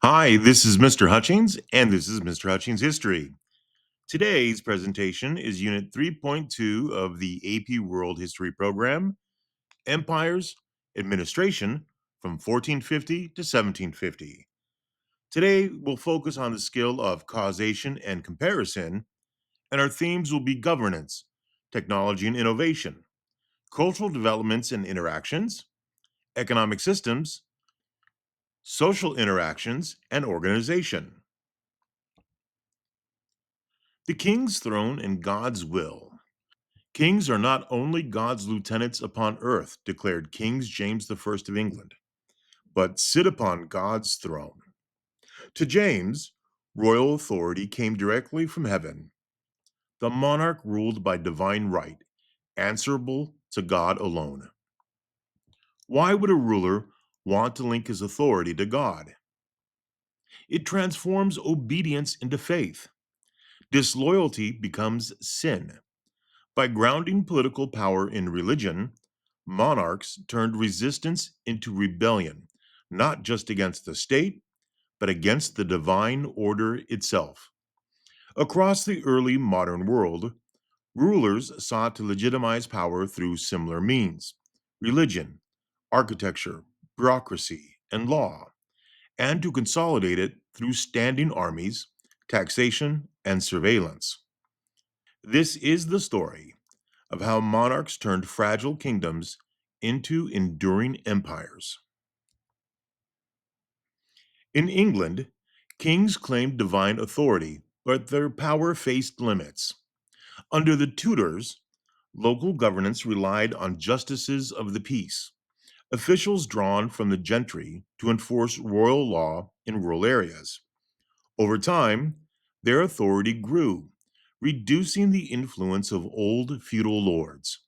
Hi, this is Mr. Hutchings, and this is Mr. Hutchings History. Today's presentation is Unit 3.2 of the AP World History Program, Empires, Administration from 1450 to 1750. Today, we'll focus on the skill of causation and comparison, and our themes will be governance, technology and innovation, cultural developments and interactions, economic systems, social interactions, and organization. The king's throne and God's will. Kings are not only God's lieutenants upon earth, declared King James I of England, but sit upon God's throne. To James, royal authority came directly from heaven. The monarch ruled by divine right, answerable to God alone. Why would a ruler want to link his authority to God? It transforms obedience into faith. Disloyalty becomes sin. By grounding political power in religion, monarchs turned resistance into rebellion, not just against the state, but against the divine order itself. Across the early modern world, rulers sought to legitimize power through similar means: religion, architecture, bureaucracy, and law, and to consolidate it through standing armies, taxation, and surveillance. This is the story of how monarchs turned fragile kingdoms into enduring empires. In England, kings claimed divine authority, but their power faced limits. Under the Tudors, local governance relied on justices of the peace, officials drawn from the gentry to enforce royal law in rural areas. Over time, their authority grew, reducing the influence of old feudal lords.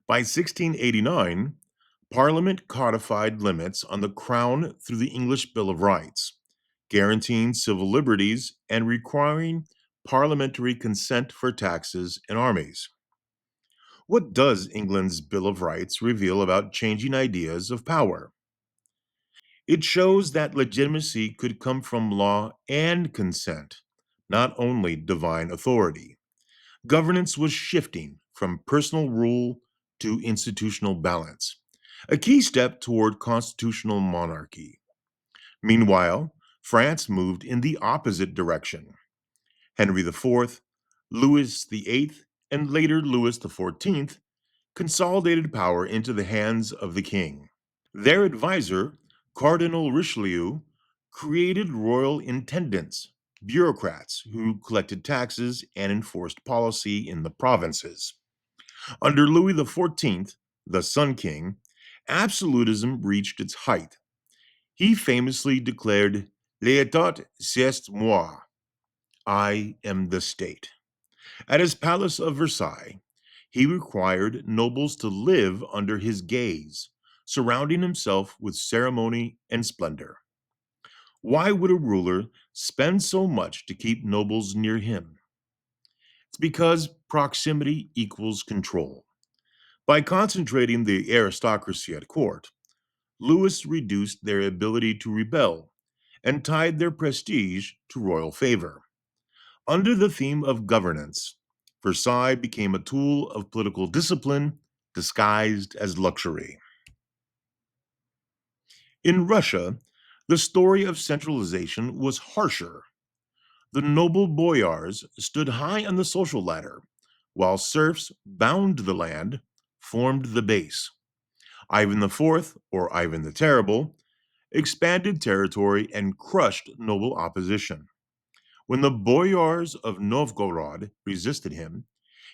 By 1689, Parliament codified limits on the Crown through the English Bill of Rights, guaranteeing civil liberties and requiring parliamentary consent for taxes and armies. What does England's Bill of Rights reveal about changing ideas of power? It shows that legitimacy could come from law and consent, not only divine authority. Governance was shifting from personal rule to institutional balance, a key step toward constitutional monarchy. Meanwhile, France moved in the opposite direction. Henry IV, Louis VIII, and later Louis XIV consolidated power into the hands of the king. Their advisor, Cardinal Richelieu, created royal intendants, bureaucrats who collected taxes and enforced policy in the provinces. Under Louis XIV, the Sun King, absolutism reached its height. He famously declared, "L'état c'est moi," I am the state. At his palace of Versailles, he required nobles to live under his gaze, surrounding himself with ceremony and splendor. Why would a ruler spend so much to keep nobles near him? It's because proximity equals control. By concentrating the aristocracy at court, Louis reduced their ability to rebel and tied their prestige to royal favor. Under the theme of governance, Versailles became a tool of political discipline disguised as luxury. In Russia, the story of centralization was harsher. The noble boyars stood high on the social ladder, while serfs bound to the land formed the base. Ivan IV, or Ivan the Terrible, expanded territory and crushed noble opposition. When the boyars of Novgorod resisted him,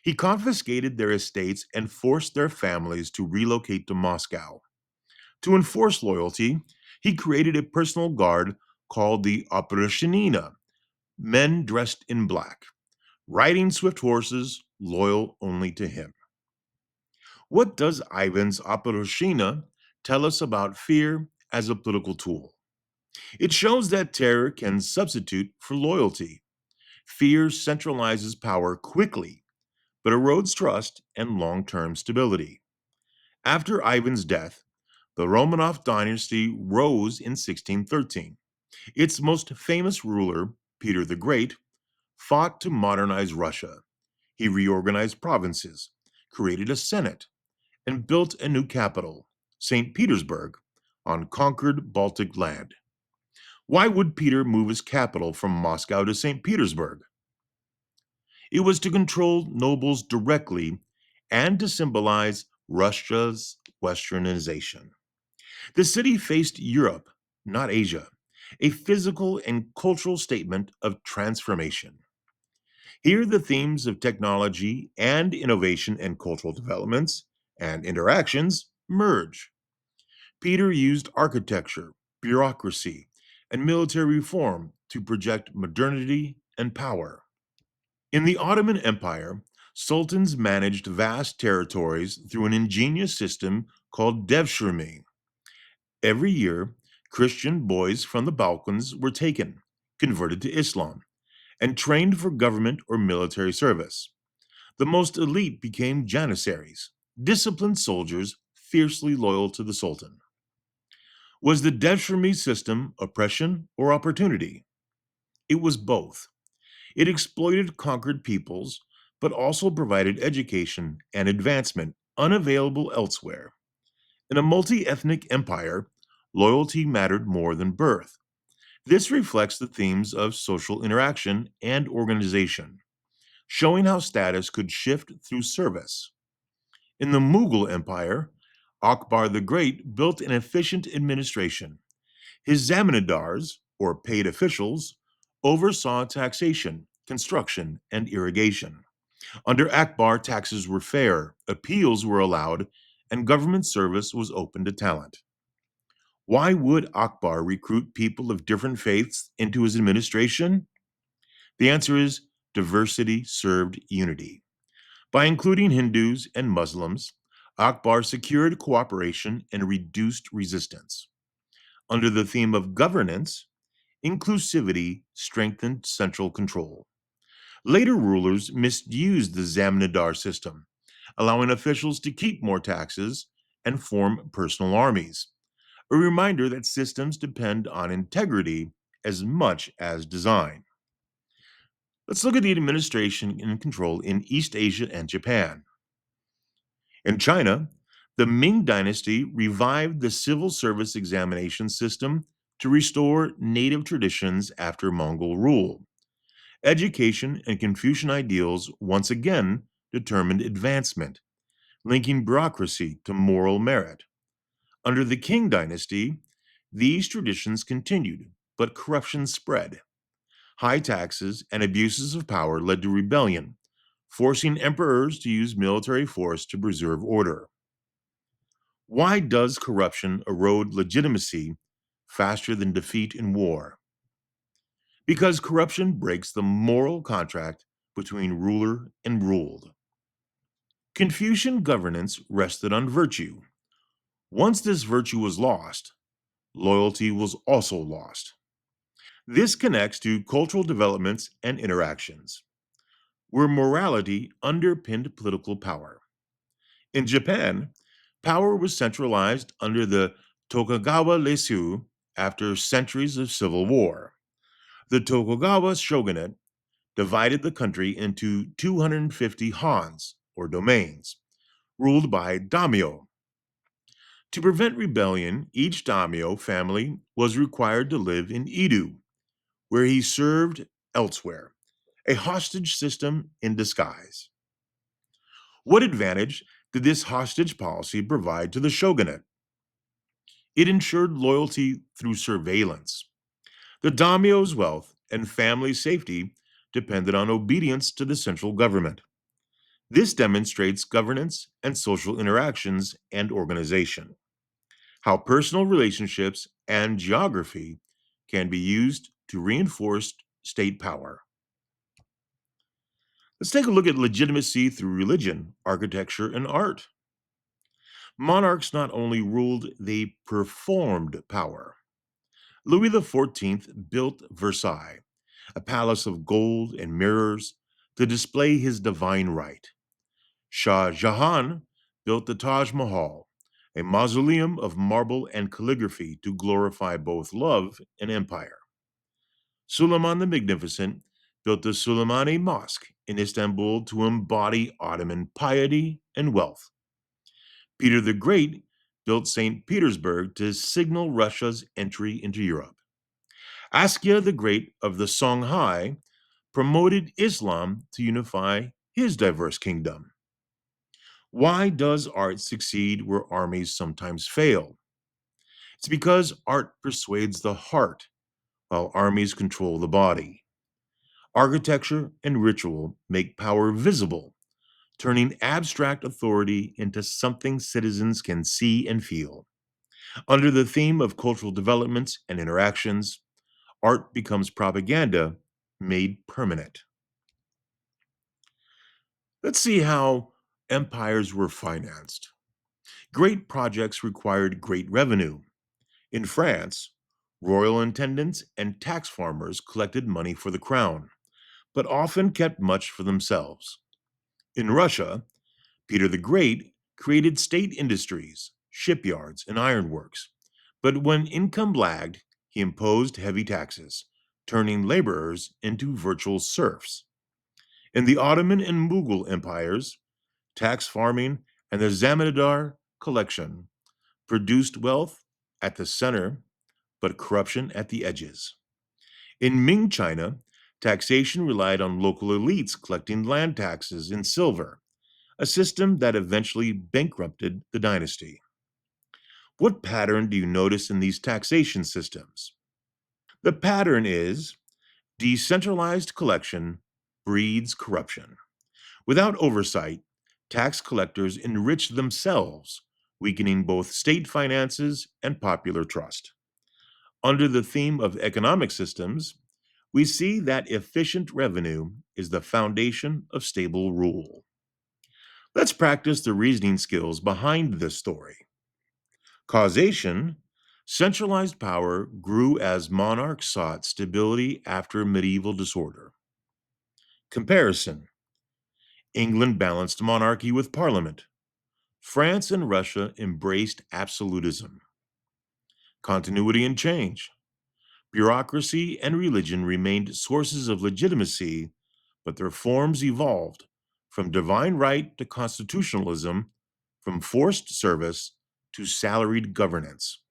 he confiscated their estates and forced their families to relocate to Moscow. To enforce loyalty, he created a personal guard called the oprichnina, men dressed in black, riding swift horses, loyal only to him. What does Ivan's oprichnina tell us about fear as a political tool? It shows that terror can substitute for loyalty. Fear centralizes power quickly, but erodes trust and long term stability. After Ivan's death, the Romanov dynasty rose in 1613. Its most famous ruler, Peter the Great, fought to modernize Russia. He reorganized provinces, created a senate, and built a new capital, St. Petersburg, on conquered Baltic land. Why would Peter move his capital from Moscow to St. Petersburg? It was to control nobles directly and to symbolize Russia's westernization. The city faced Europe, not Asia, a physical and cultural statement of transformation. Here, the themes of technology and innovation and cultural developments and interactions merge. Peter used architecture, bureaucracy, and military reform to project modernity and power. In the Ottoman Empire, sultans managed vast territories through an ingenious system called Devshirme. Every year, Christian boys from the Balkans were taken, converted to Islam, and trained for government or military service. The most elite became Janissaries, disciplined soldiers fiercely loyal to the Sultan. Was the Devshirme system oppression or opportunity? It was both. It exploited conquered peoples, but also provided education and advancement unavailable elsewhere. In a multi ethnic empire, loyalty mattered more than birth. This reflects the themes of social interaction and organization, showing how status could shift through service. In the Mughal Empire, Akbar the Great built an efficient administration. His zamindars, or paid officials, oversaw taxation, construction, and irrigation. Under Akbar, taxes were fair, appeals were allowed, and government service was open to talent. Why would Akbar recruit people of different faiths into his administration? The answer is diversity served unity. By including Hindus and Muslims, Akbar secured cooperation and reduced resistance. Under the theme of governance, inclusivity strengthened central control. Later rulers misused the zamindar system, allowing officials to keep more taxes and form personal armies. A reminder that systems depend on integrity as much as design. Let's look at the administration and control in East Asia and Japan. In China, the Ming Dynasty revived the civil service examination system to restore native traditions after Mongol rule. Education and Confucian ideals once again determined advancement, linking bureaucracy to moral merit. Under the Qing dynasty, these traditions continued, but corruption spread. High taxes and abuses of power led to rebellion, forcing emperors to use military force to preserve order. Why does corruption erode legitimacy faster than defeat in war? Because corruption breaks the moral contract between ruler and ruled. Confucian governance rested on virtue. Once this virtue was lost, loyalty was also lost. This connects to cultural developments and interactions, where morality underpinned political power. In Japan, power was centralized under the Tokugawa Ieyasu after centuries of civil war. The Tokugawa shogunate divided the country into 250 hans, or domains, ruled by daimyo. To prevent rebellion, each daimyo family was required to live in Edo, where he served elsewhere, a hostage system in disguise. What advantage did this hostage policy provide to the shogunate? It ensured loyalty through surveillance. The daimyo's wealth and family safety depended on obedience to the central government. This demonstrates governance and social interactions and organization, how personal relationships and geography can be used to reinforce state power. Let's take a look at legitimacy through religion, architecture, and art. Monarchs not only ruled, they performed power. Louis XIV built Versailles, a palace of gold and mirrors, to display his divine right. Shah Jahan built the Taj Mahal, a mausoleum of marble and calligraphy to glorify both love and empire. Suleiman the Magnificent built the Suleimani Mosque in Istanbul to embody Ottoman piety and wealth. Peter the Great built St. Petersburg to signal Russia's entry into Europe. Askia the Great of the Songhai promoted Islam to unify his diverse kingdom. Why does art succeed where armies sometimes fail? It's because art persuades the heart while armies control the body. Architecture and ritual make power visible, turning abstract authority into something citizens can see and feel. Under the theme of cultural developments and interactions, art becomes propaganda made permanent. Let's see how empires were financed. Great projects required great revenue. In France, royal intendants and tax farmers collected money for the crown, but often kept much for themselves. In Russia, Peter the Great created state industries, shipyards, and ironworks, but when income lagged, he imposed heavy taxes, turning laborers into virtual serfs. In the Ottoman and Mughal empires, tax farming and the zamindar collection produced wealth at the center, but corruption at the edges. In Ming China, taxation relied on local elites collecting land taxes in silver, a system that eventually bankrupted the dynasty. What pattern do you notice in these taxation systems? The pattern is decentralized collection breeds corruption. Without oversight, tax collectors enrich themselves, weakening both state finances and popular trust. Under the theme of economic systems, we see that efficient revenue is the foundation of stable rule. Let's practice the reasoning skills behind this story. Causation: centralized power grew as monarchs sought stability after medieval disorder. Comparison: England balanced monarchy with parliament. France and Russia embraced absolutism. Continuity and change: bureaucracy and religion remained sources of legitimacy, but their forms evolved from divine right to constitutionalism, from forced service to salaried governance.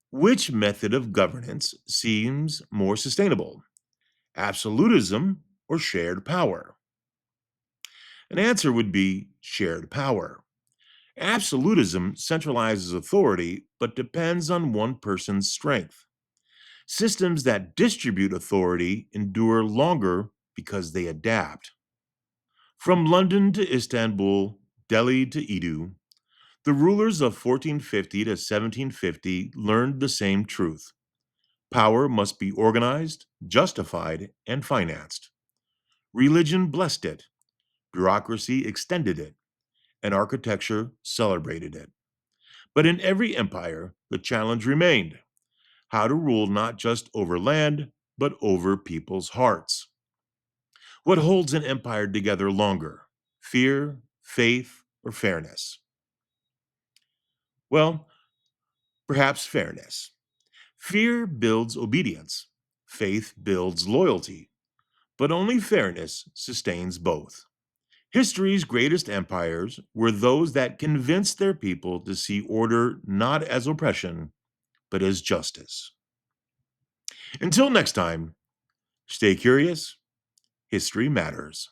Which method of governance seems more sustainable? Absolutism or shared power? An answer would be shared power. Absolutism centralizes authority but depends on one person's strength. Systems that distribute authority endure longer because they adapt. From London to Istanbul, Delhi to Edo, the rulers of 1450 to 1750 learned the same truth. Power must be organized, justified, and financed. Religion blessed it, bureaucracy extended it, and architecture celebrated it. But in every empire, the challenge remained: how to rule not just over land, but over people's hearts. What holds an empire together longer? Fear, faith, or fairness? Well, perhaps fairness. Fear builds obedience, faith builds loyalty, but only fairness sustains both. History's greatest empires were those that convinced their people to see order not as oppression, but as justice. Until next time, stay curious. History matters.